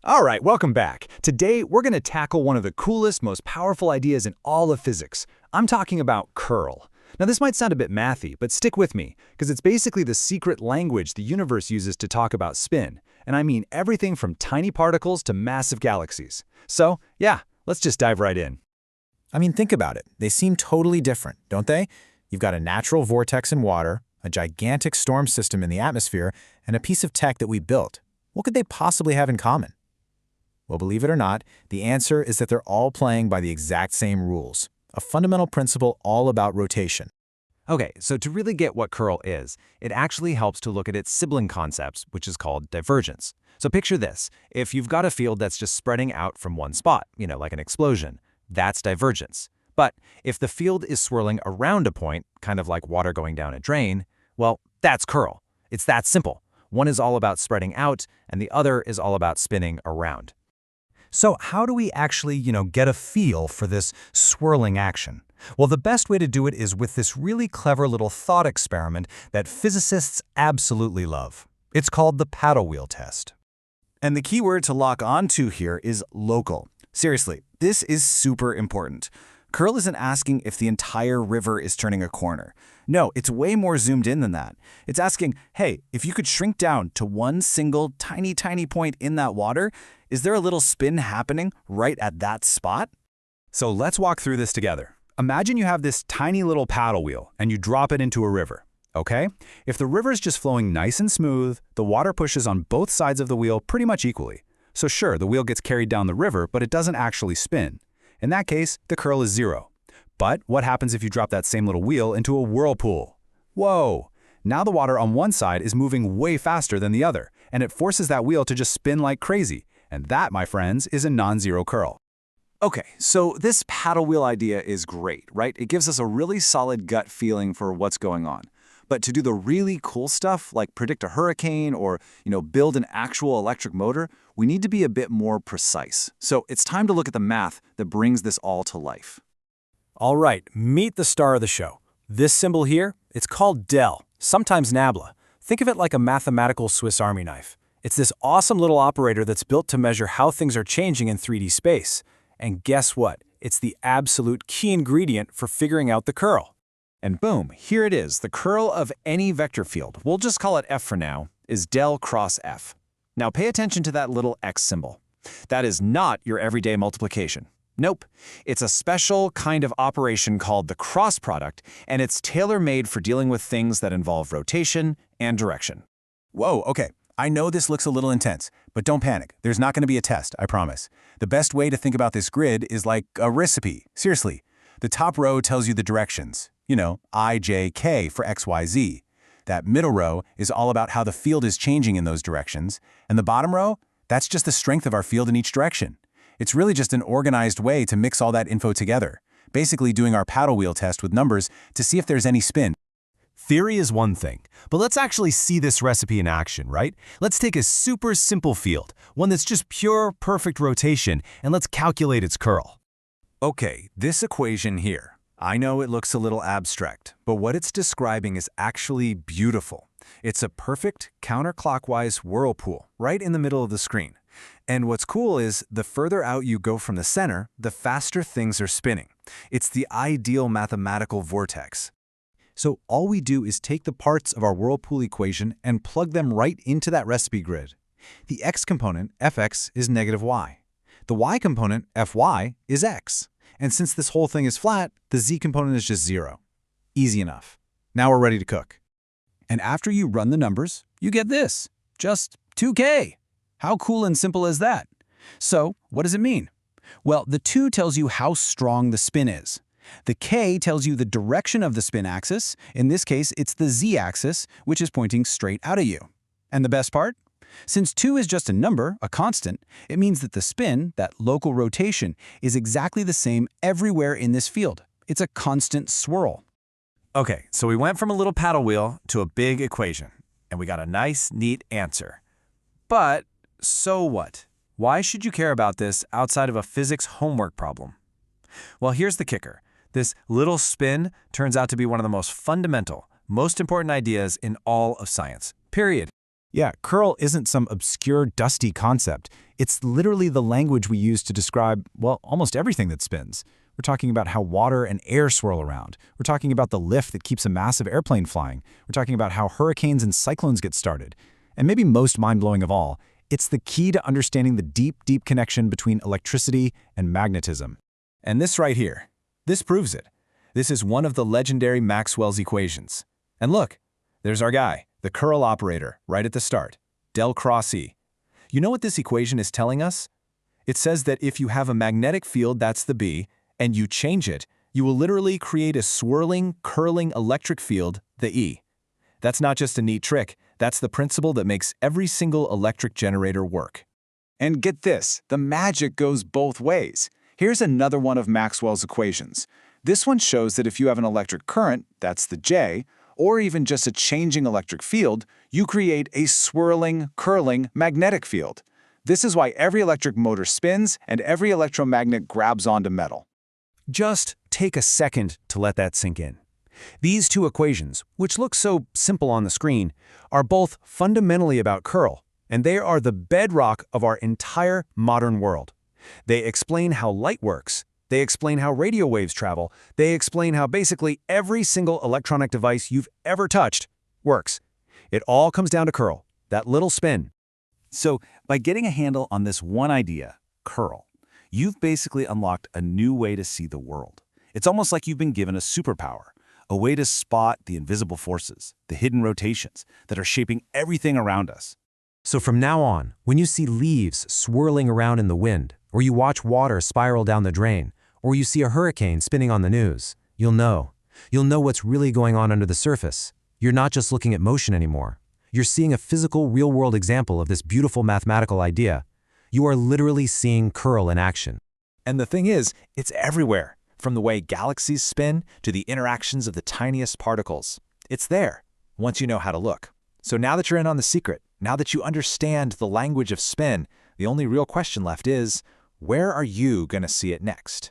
All right, welcome back. Today, we're going to tackle one of the coolest, most powerful ideas in all of physics. I'm talking about curl. Now, this might sound a bit mathy, but stick with me, because it's basically the secret language the universe uses to talk about spin. And I mean everything from tiny particles to massive galaxies. So, yeah, let's just dive right in. I mean, think about it. They seem totally different, don't they? You've got a natural vortex in water, a gigantic storm system in the atmosphere, and a piece of tech that we built. What could they possibly have in common? Well, believe it or not, the answer is that they're all playing by the exact same rules, a fundamental principle all about rotation. Okay, so to really get what curl is, it actually helps to look at its sibling concepts, which is called divergence. So picture this. If you've got a field that's just spreading out from one spot, like an explosion, that's divergence. But if the field is swirling around a point, kind of like water going down a drain, well, that's curl. It's that simple. One is all about spreading out, and the other is all about spinning around. So how do we actually, get a feel for this swirling action? Well, the best way to do it is with this really clever little thought experiment that physicists absolutely love. It's called the paddle wheel test. And the key word to lock onto here is local. Seriously, this is super important. Curl isn't asking if the entire river is turning a corner. No, it's way more zoomed in than that. It's asking, hey, if you could shrink down to one single tiny point in that water, is there a little spin happening right at that spot? So let's walk through this together. Imagine you have this tiny little paddle wheel and you drop it into a river, okay? If the river's just flowing nice and smooth, the water pushes on both sides of the wheel pretty much equally. So sure, the wheel gets carried down the river, but it doesn't actually spin. In that case, the curl is 0. But what happens if you drop that same little wheel into a whirlpool? Whoa! Now the water on one side is moving way faster than the other, and it forces that wheel to just spin like crazy. And that, my friends, is a non-zero curl. Okay, so this paddle wheel idea is great, right? It gives us a really solid gut feeling for what's going on. But to do the really cool stuff, like predict a hurricane or, build an actual electric motor, we need to be a bit more precise. So it's time to look at the math that brings this all to life. All right, meet the star of the show. This symbol here, it's called del, sometimes nabla. Think of it like a mathematical Swiss Army knife. It's this awesome little operator that's built to measure how things are changing in 3D space. And guess what? It's the absolute key ingredient for figuring out the curl. And boom, here it is. The curl of any vector field, we'll just call it F for now, is del cross F. Now pay attention to that little X symbol. That is not your everyday multiplication. Nope. It's a special kind of operation called the cross product, and it's tailor-made for dealing with things that involve rotation and direction. Whoa, okay. I know this looks a little intense, but don't panic. There's not going to be a test, I promise. The best way to think about this grid is like a recipe. Seriously. The top row tells you the directions. I, J, K for X, Y, Z. That middle row is all about how the field is changing in those directions. And the bottom row, that's just the strength of our field in each direction. It's really just an organized way to mix all that info together, basically doing our paddle wheel test with numbers to see if there's any spin. Theory is one thing, but let's actually see this recipe in action, right? Let's take a super simple field, one that's just pure, perfect rotation, and let's calculate its curl. Okay, this equation here. I know it looks a little abstract, but what it's describing is actually beautiful. It's a perfect counterclockwise whirlpool right in the middle of the screen. And what's cool is the further out you go from the center, the faster things are spinning. It's the ideal mathematical vortex. So all we do is take the parts of our whirlpool equation and plug them right into that recipe grid. The x component, fx, is negative y. The y component, fy, is x. And since this whole thing is flat, the z component is just 0. Easy enough. Now we're ready to cook. And after you run the numbers, you get this. Just 2K. How cool and simple is that? So, what does it mean? Well, the 2 tells you how strong the spin is. The K tells you the direction of the spin axis. In this case, it's the z-axis, which is pointing straight out at you. And the best part? Since 2 is just a number, a constant, it means that the spin, that local rotation, is exactly the same everywhere in this field. It's a constant swirl. Okay, so we went from a little paddle wheel to a big equation, and we got a nice, neat answer. But so what? Why should you care about this outside of a physics homework problem? Well, here's the kicker. This little spin turns out to be one of the most fundamental, most important ideas in all of science, period. Yeah, curl isn't some obscure, dusty concept. It's literally the language we use to describe, well, almost everything that spins. We're talking about how water and air swirl around. We're talking about the lift that keeps a massive airplane flying. We're talking about how hurricanes and cyclones get started. And maybe most mind-blowing of all, it's the key to understanding the deep, deep connection between electricity and magnetism. And this right here, this proves it. This is one of the legendary Maxwell's equations. And look, there's our guy, the curl operator, right at the start, del cross E. You know what this equation is telling us? It says that if you have a magnetic field, that's the B, and you change it, you will literally create a swirling, curling electric field, the E. That's not just a neat trick, that's the principle that makes every single electric generator work. And get this, the magic goes both ways. Here's another one of Maxwell's equations. This one shows that if you have an electric current, that's the J, or even just a changing electric field, you create a swirling, curling magnetic field. This is why every electric motor spins and every electromagnet grabs onto metal. Just take a second to let that sink in. These two equations, which look so simple on the screen, are both fundamentally about curl, and they are the bedrock of our entire modern world. They explain how light works, they explain how radio waves travel, they explain how basically every single electronic device you've ever touched works. It all comes down to curl, that little spin. So, by getting a handle on this one idea, curl, you've basically unlocked a new way to see the world. It's almost like you've been given a superpower, a way to spot the invisible forces, the hidden rotations that are shaping everything around us. So from now on, when you see leaves swirling around in the wind, or you watch water spiral down the drain, or you see a hurricane spinning on the news, you'll know. You'll know what's really going on under the surface. You're not just looking at motion anymore. You're seeing a physical, real-world example of this beautiful mathematical idea. You are literally seeing curl in action. And the thing is, it's everywhere, from the way galaxies spin to the interactions of the tiniest particles. It's there, once you know how to look. So now that you're in on the secret, now that you understand the language of spin, the only real question left is, where are you going to see it next?